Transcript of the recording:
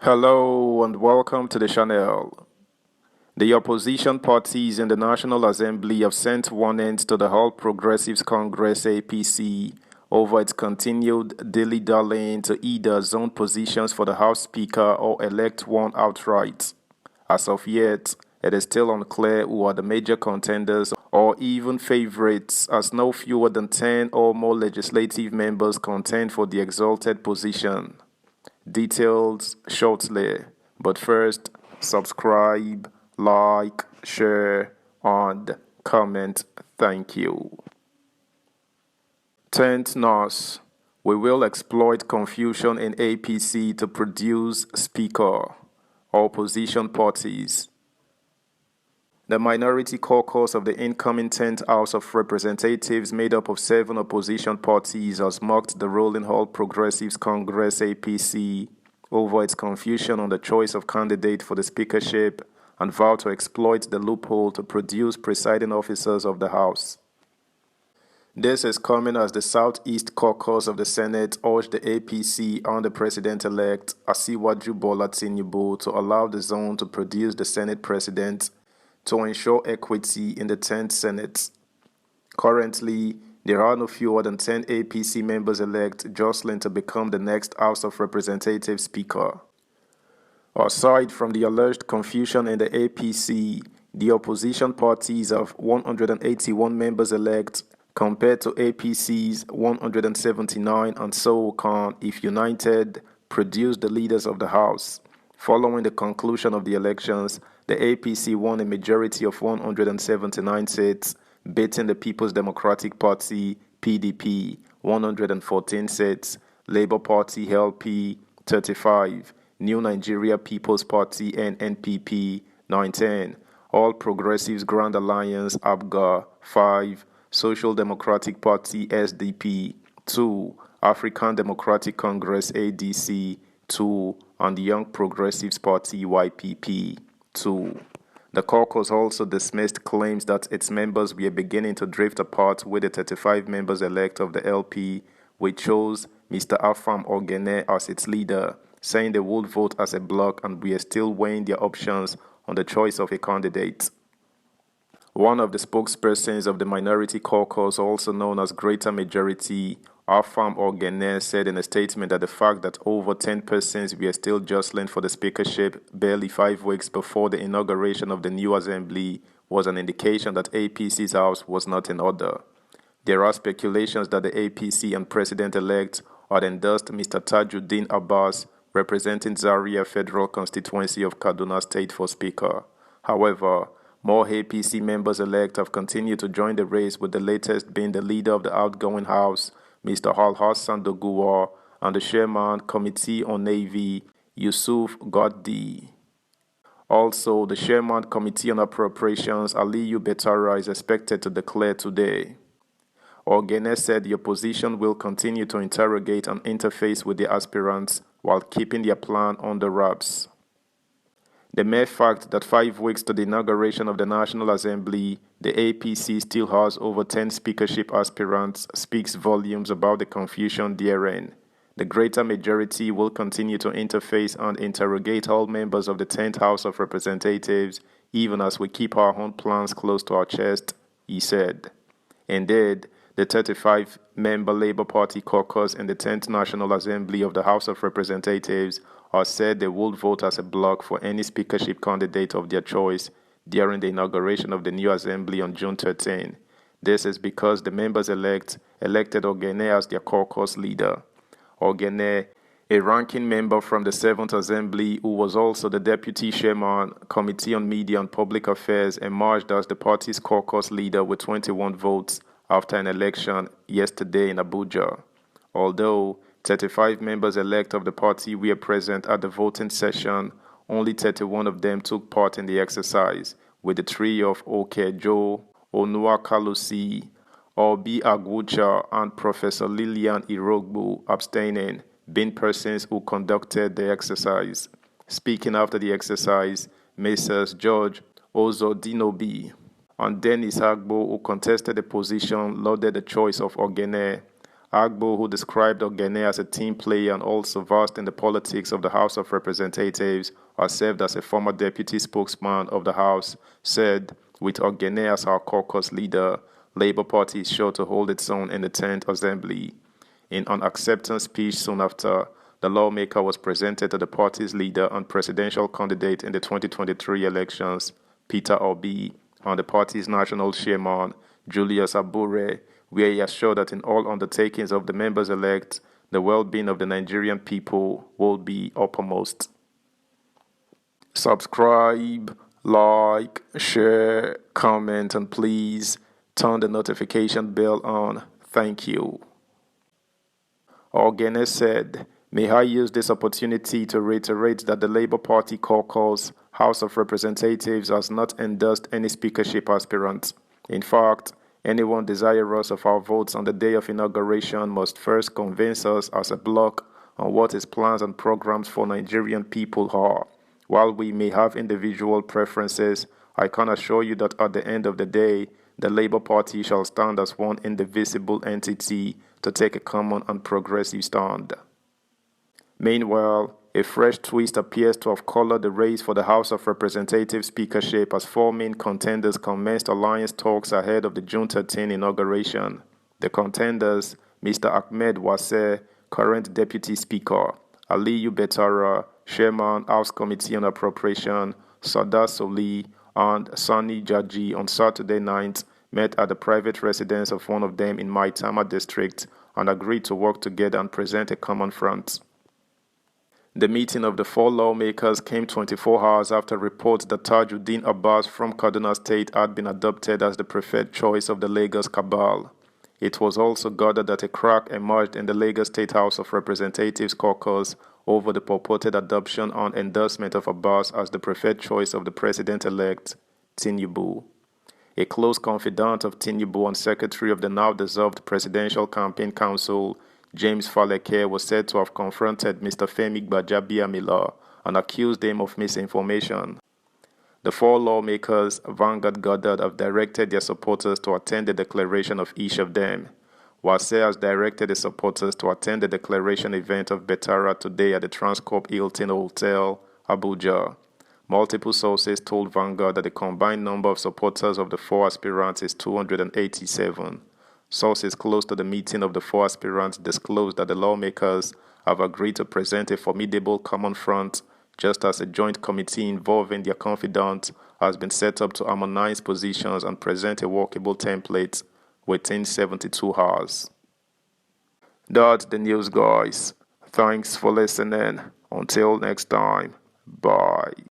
Hello and welcome to the channel. The opposition parties in the National Assembly have sent warnings to the All Progressives Congress APC over its continued dilly-dallying to either zone positions for the House Speaker or elect one outright. As of yet, it is still unclear who are the major contenders or even favorites, as no fewer than 10 or more legislative members contend for the exalted position. Details shortly, but first, subscribe, like, share, and comment. Thank you. 10th Nurse. We will exploit confusion in APC to produce Speaker. Opposition parties. The minority caucus of the incoming 10th House of Representatives, made up of 7 opposition parties, has mocked the ruling All Progressives Congress APC over its confusion on the choice of candidate for the speakership and vowed to exploit the loophole to produce presiding officers of the House. This is coming as the Southeast Caucus of the Senate urged the APC and the President-elect Asiwaju Bola Tinubu to allow the zone to produce the Senate President to ensure equity in the 10th Senate. Currently, there are no fewer than 10 APC members-elect jostling to become the next House of Representatives Speaker. Aside from the alleged confusion in the APC, the opposition parties have 181 members-elect compared to APC's 179, and so can, if united, produce the leaders of the House. Following the conclusion of the elections, the APC won a majority of 179 seats, beating the People's Democratic Party (PDP) 114 seats, Labour Party (LP) 35, New Nigeria People's Party (NNPP) 19, All Progressives Grand Alliance (APGA) 5, Social Democratic Party (SDP) 2, African Democratic Congress (ADC) 2, and the Young Progressives Party (YPP) 2. The caucus also dismissed claims that its members were beginning to drift apart with the 35 members-elect of the LP, which chose Mr. Afam Ogene as its leader, saying they would vote as a bloc and were still weighing their options on the choice of a candidate. One of the spokespersons of the minority caucus, also known as Greater Majority, Afam Ogene, said in a statement that the fact that over 10 persons were still jostling for the speakership barely 5 weeks before the inauguration of the new assembly was an indication that APC's house was not in order. There are speculations that the APC and President-elect had endorsed Mr. Tajuddin Abbas, representing Zaria Federal Constituency of Kaduna State, for Speaker. However, more APC members-elect have continued to join the race, with the latest being the leader of the outgoing House, Mr. Al-Hassan Doguwa, and the chairman, Committee on Navy, Yusuf Goddi. Also, the chairman, Committee on Appropriations, Aliyu Betara, is expected to declare today. Ogene said the opposition will continue to interrogate and interface with the aspirants while keeping their plan under wraps. The mere fact that 5 weeks to the inauguration of the National Assembly, the APC still has over 10 speakership aspirants speaks volumes about the confusion therein. The Greater Majority will continue to interface and interrogate all members of the 10th House of Representatives, even as we keep our own plans close to our chest, he said. Indeed, the 35-member Labour Party caucus in the 10th National Assembly of the House of Representatives has said they would vote as a bloc for any speakership candidate of their choice during the inauguration of the new assembly on June 13. This is because the members-elect elected Ogene as their caucus leader. Ogene, a ranking member from the 7th Assembly who was also the deputy chairman, Committee on Media and Public Affairs, emerged as the party's caucus leader with 21 votes after an election yesterday in Abuja. Although 35 members-elect of the party were present at the voting session, only 31 of them took part in the exercise, with the three of Okejo, Onuakalusi, Obi Agwucha, and Professor Lillian Irogbu abstaining, being persons who conducted the exercise. Speaking after the exercise, Messrs. George Ozodinobi and Dennis Agbo, who contested the position, lauded the choice of Ogene Agbo, who described Ogene as a team player and also versed in the politics of the House of Representatives, or served as a former deputy spokesman of the House, said, "With Ogene as our caucus leader, Labour Party is sure to hold its own in the 10th Assembly." In an acceptance speech soon after, the lawmaker was presented to the party's leader and presidential candidate in the 2023 elections, Peter Obi, and the party's national chairman, Julius Abure, where he assured that in all undertakings of the members-elect, the well-being of the Nigerian people will be uppermost. Subscribe, like, share, comment, and please turn the notification bell on. Thank you. Ogene said, "May I use this opportunity to reiterate that the Labour Party caucus, House of Representatives, has not endorsed any speakership aspirants. In fact, anyone desirous of our votes on the day of inauguration must first convince us as a bloc on what his plans and programs for Nigerian people are. While we may have individual preferences, I can assure you that at the end of the day, the Labour Party shall stand as one indivisible entity to take a common and progressive stand." Meanwhile, a fresh twist appears to have colored the race for the House of Representatives speakership as four main contenders commenced alliance talks ahead of the June 13 inauguration. The contenders, Mr. Ahmed Wasser, current Deputy Speaker, Aliyu Betara, Chairman, House Committee on Appropriation, Sada Soli, and Sani Jaji on Saturday night met at the private residence of one of them in Maitama district and agreed to work together and present a common front. The meeting of the four lawmakers came 24 hours after reports that Tajuddin Abbas from Kaduna State had been adopted as the preferred choice of the Lagos cabal. It was also gathered that a crack emerged in the Lagos State House of Representatives caucus over the purported adoption and endorsement of Abbas as the preferred choice of the president-elect, Tinubu. A close confidant of Tinubu and secretary of the now-dissolved Presidential Campaign Council, James Faleke, was said to have confronted Mr. Femi Gbajabiamila and accused him of misinformation. The four lawmakers, Vanguard gathered, have directed their supporters to attend the declaration of each of them. Wase has directed his supporters to attend the declaration event of Betara today at the Transcorp Hilton Hotel, Abuja. Multiple sources told Vanguard that the combined number of supporters of the four aspirants is 287. Sources close to the meeting of the four aspirants disclosed that the lawmakers have agreed to present a formidable common front, just as a joint committee involving their confidants has been set up to harmonize positions and present a workable template within 72 hours. That's the news, guys. Thanks for listening. Until next time, bye.